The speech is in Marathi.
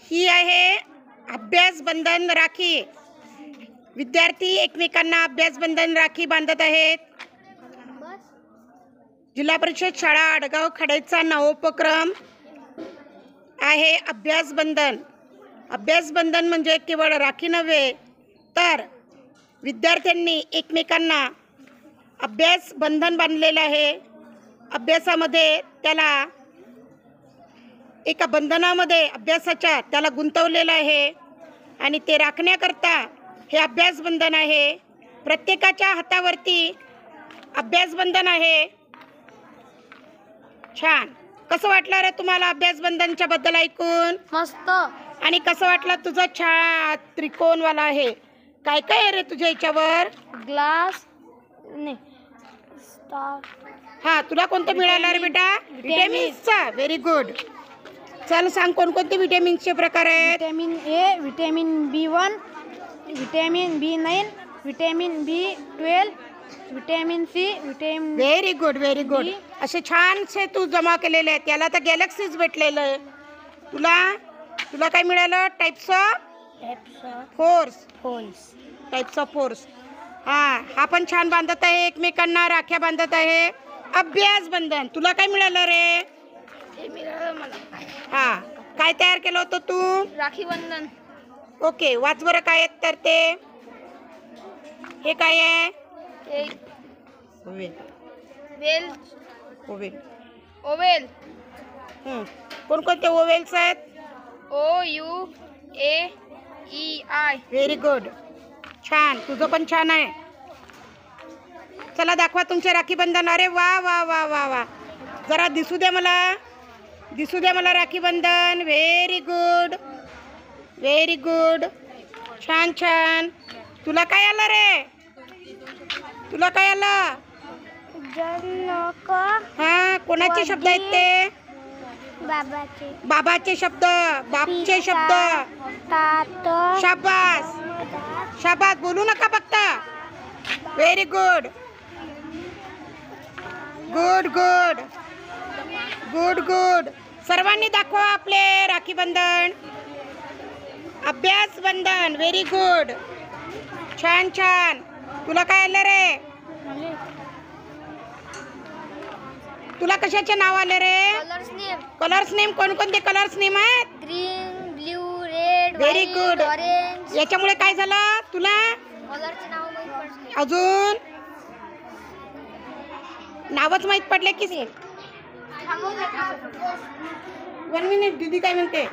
ही आहे अभ्यास बंधन राखी। विद्यार्थी एकमेकांना अभ्यास बंधन राखी बांधत आहेत। जिल्हा परिषद शाळा आडगाव खडेचा नवोपक्रम आहे अभ्यास बंधन। अभ्यास बंधन म्हणजे केवळ राखी नव्हे तर विद्यार्थ्यांनी एकमेकांना अभ्यास बंधन बांधलेलं आहे। अभ्यासामध्ये त्याला एका बंधनामध्ये अभ्यासाच्या त्याला गुंतवलेलं आहे आणि ते राखण्याकरता हे अभ्यास बंधन आहे। प्रत्येकाच्या हातावरती अभ्यास बंधन आहे। छान। कसं वाटलं रे तुम्हाला अभ्यास बंधनच्या बद्दल ऐकून? मस्त। आणि कसं वाटलं तुझं छान त्रिकोणवाला आहे? काय काय आहे रे तुझ्या याच्यावर? ग्लास नाही स्टार। हा, तुला कोणतं मिळालं रे बेटा? विटॅमिन्सचा। Very good. चल सांग कोणकोणते विटॅमिन्सचे प्रकार आहेत? Vitamin A, vitamin B1, vitamin B9, vitamin B12, vitamin C, vitamin. Very good very good. असे छानसे तू जमा केलेले आहेत। याला तर गॅलेक्सीज भेटलेलं आहे। तुला काय मिळालं? Types of force. Types of force. हा पण छान बांधत आहे, एकमेकांना राख्या बांधत आहे। अभ्यास बंधन। तुला काय मिळालं रे? हे मिळालं मला। हा, काय तयार केलं होतं तू? राखी बंधन। ओके, वाच बरं काय आहेत तर ते। हे काय आहे? ओवेल। कोणकोणते ओवेल्स आहेत? OUAEI। Very good. छान, तुझं पण छान आहे। चला दाखवा तुमचे राखी बंधन। अरे वा वा वा वा वा, जरा दिसू दे मला राखी बंधन। Very good. छान। तुला काय आलं रे? हा, कोणाचे शब्द आहेत ते? बाबाचे शब्द, बापचे शब्द। शाबास बोलू नका फक्त। Very good. सर्वांनी दाखवा आपले राखी बंधन, अभ्यास बंधन। Very good. छान। तुला काय आलं रे? तुला कशाचे नाव आले रे? Colours name. कोणकोणते कलर्स नेम आहेत? Green, blue, red, very good. Orange. याच्यामुळे काय झालं तुला? कलरचे नाव माहित पडले। अजून नावच माहित पडले की? 1 मिनिट, दीदी काय म्हणते?